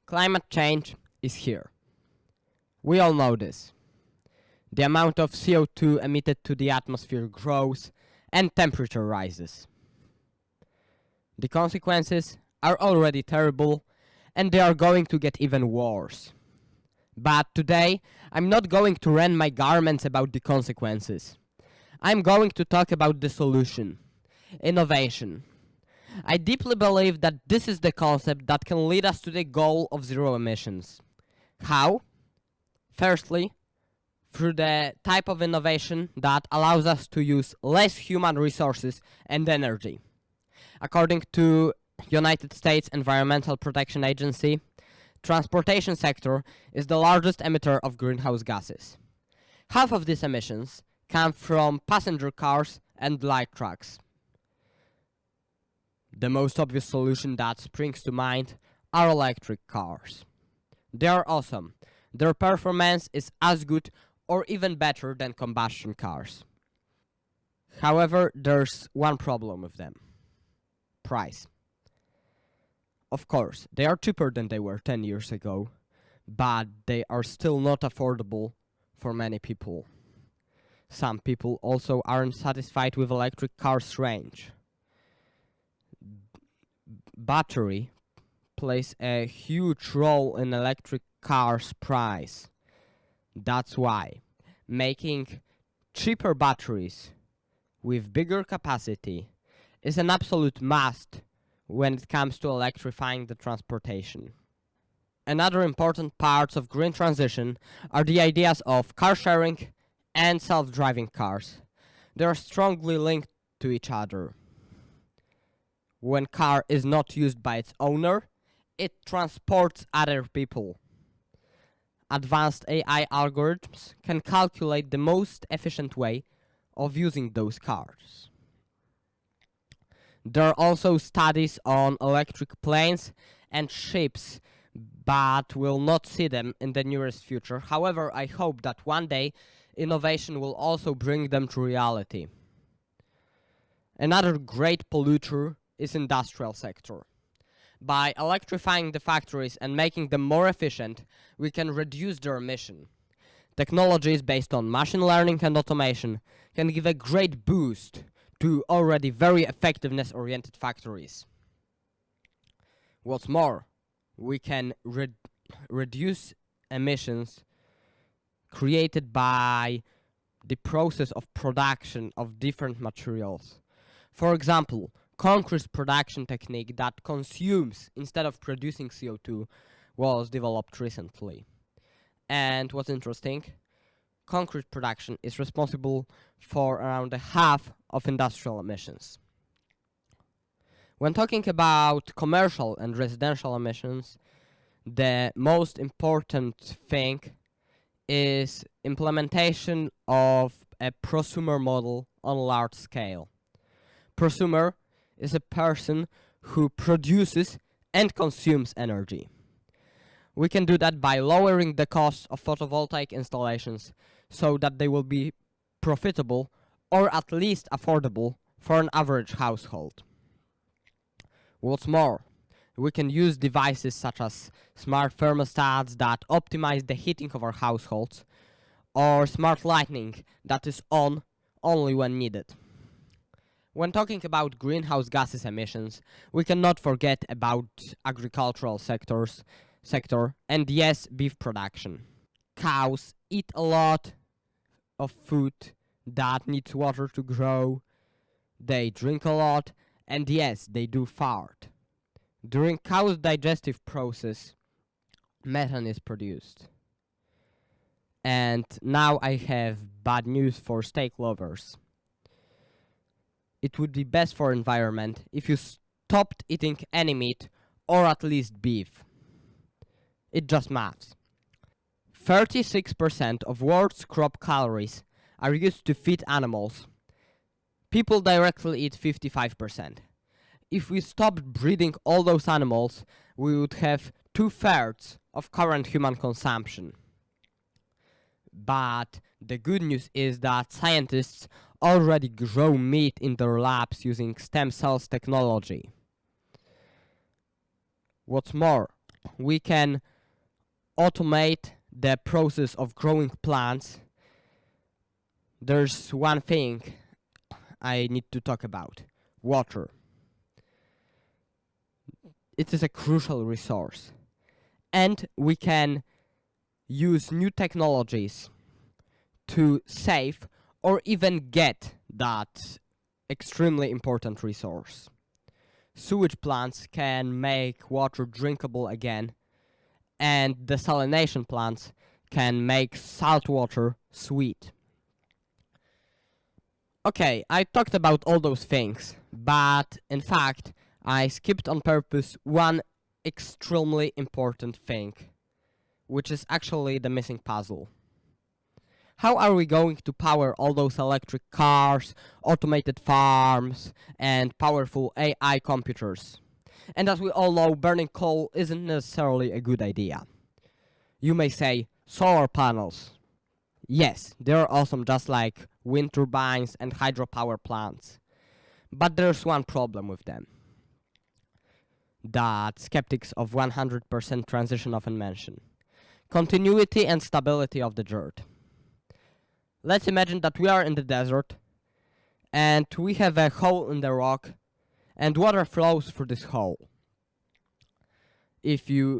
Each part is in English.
Climate change is here. We all know this. The amount of CO2 emitted to the atmosphere grows and temperature rises. The consequences are already terrible and they are going to get even worse. But today, I'm not going to rend my garments about the consequences. I'm going to talk about the solution. Innovation. I deeply believe that this is the concept that can lead us to the goal of zero emissions. How? Firstly, through the type of innovation that allows us to use less human resources and energy. According to United States Environmental Protection Agency, transportation sector is the largest emitter of greenhouse gases. Half of these emissions come from passenger cars and light trucks. The most obvious solution that springs to mind are electric cars. They are awesome. Their performance is as good or even better than combustion cars. However, there's one problem with them. Price. Of course, they are cheaper than they were 10 years ago, but they are still not affordable for many people. Some people also aren't satisfied with electric cars' range. Battery plays a huge role in electric cars' price. That's why making cheaper batteries with bigger capacity is an absolute must when it comes to electrifying the transportation. Another important parts of green transition are the ideas of car sharing and self-driving cars. They are strongly linked to each other. When car is not used by its owner, it transports other people. Advanced AI algorithms can calculate the most efficient way of using those cars. There are also studies on electric planes and ships, but we'll not see them in the nearest future. However, I hope that one day innovation will also bring them to reality. Another great polluter is industrial sector. By electrifying the factories and making them more efficient, we can reduce their emission. Technologies based on machine learning and automation can give a great boost to already very effectiveness-oriented factories. What's more, we can reduce emissions created by the process of production of different materials. For example, concrete production technique that consumes instead of producing CO2 was developed recently. And what's interesting, concrete production is responsible for around a half of industrial emissions. When talking about commercial and residential emissions, the most important thing is implementation of a prosumer model on a large scale. Prosumer is a person who produces and consumes energy. We can do that by lowering the cost of photovoltaic installations so that they will be profitable or at least affordable for an average household. What's more, we can use devices such as smart thermostats that optimize the heating of our households, or smart lighting that is on only when needed. When talking about greenhouse gases emissions, we cannot forget about agricultural sector and yes, beef production. Cows eat a lot of food that needs water to grow, they drink a lot, and yes, they do fart. During cow's digestive process, methane is produced. And now I have bad news for steak lovers. It would be best for environment if you stopped eating any meat or at least beef. It just maths. 36% of world's crop calories are used to feed animals. People directly eat 55%. If we stopped breeding all those animals, we would have 2/3 of current human consumption. But the good news is that scientists already grow meat in their labs using stem cells technology. What's more, we can automate the process of growing plants, there's one thing I need to talk about: water. It is a crucial resource, and we can use new technologies to save or even get that extremely important resource. Sewage plants can make water drinkable again, and desalination plants can make salt water sweet. Okay, I talked about all those things, but in fact, I skipped on purpose one extremely important thing, which is actually the missing puzzle. How are we going to power all those electric cars, automated farms, and powerful AI computers? And as we all know, burning coal isn't necessarily a good idea. You may say, solar panels. Yes, they're awesome, just like wind turbines and hydropower plants. But there's one problem with them that skeptics of 100% transition often mention: continuity and stability of the dirt. Let's imagine that we are in the desert and we have a hole in the rock and water flows through this hole.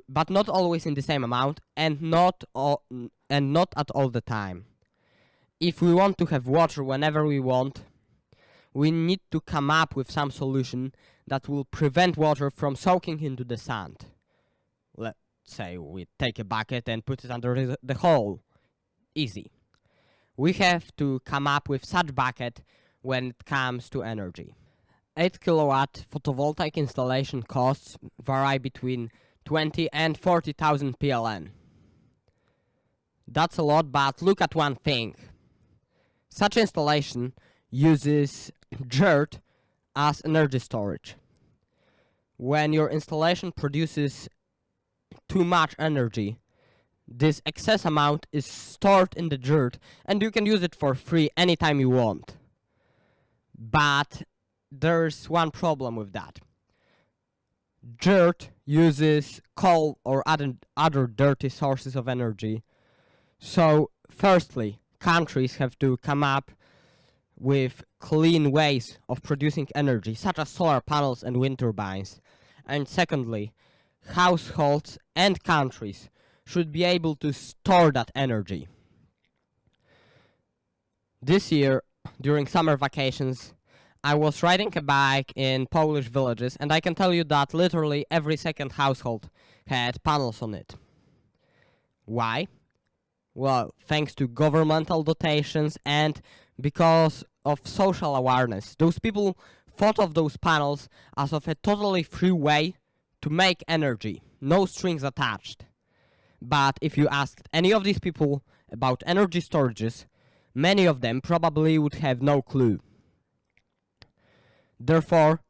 But not always in the same amount and not at all the time. If we want to have water whenever we want, we need to come up with some solution that will prevent water from soaking into the sand. Let's say we take a bucket and put it under the hole. Easy. We have to come up with such bucket when it comes to energy. 8 kilowatt photovoltaic installation costs vary between 20 and 40,000 PLN. That's a lot, but look at one thing. Such installation uses dirt as energy storage. When your installation produces too much energy, this excess amount is stored in the dirt and you can use it for free anytime you want. But there's one problem with that. Dirt uses coal or other dirty sources of energy. So, firstly, countries have to come up with clean ways of producing energy, such as solar panels and wind turbines. And secondly, households and countries should be able to store that energy. This year, during summer vacations, I was riding a bike in Polish villages, and I can tell you that literally every second household had panels on it. Why? Well, thanks to governmental dotations and because of social awareness. Those people thought of those panels as of a totally free way to make energy, no strings attached. But if you asked any of these people about energy storages, many of them probably would have no clue. Therefore,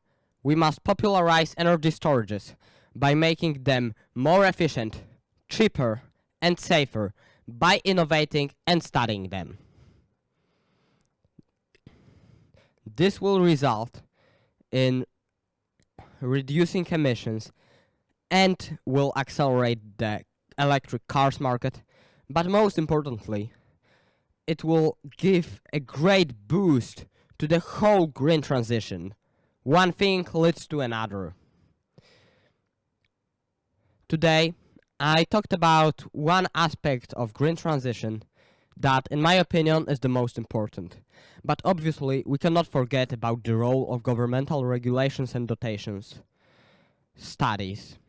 we must popularize energy storages by making them more efficient, cheaper, and safer by innovating and studying them. This will result in reducing emissions and will accelerate the electric cars market, but most importantly, it will give a great boost to the whole green transition. One thing leads to another. Today, I talked about one aspect of green transition that, in my opinion, is the most important. But obviously, we cannot forget about the role of governmental regulations and dotations, studies,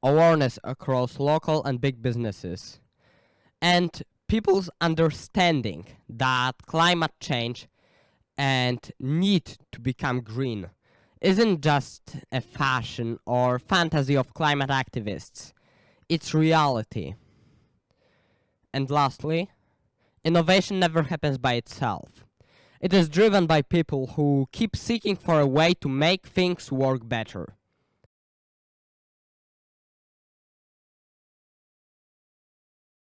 awareness across local and big businesses, and people's understanding that climate change and need to become green isn't just a fashion or fantasy of climate activists. It's reality. And lastly, innovation never happens by itself. It is driven by people who keep seeking for a way to make things work better.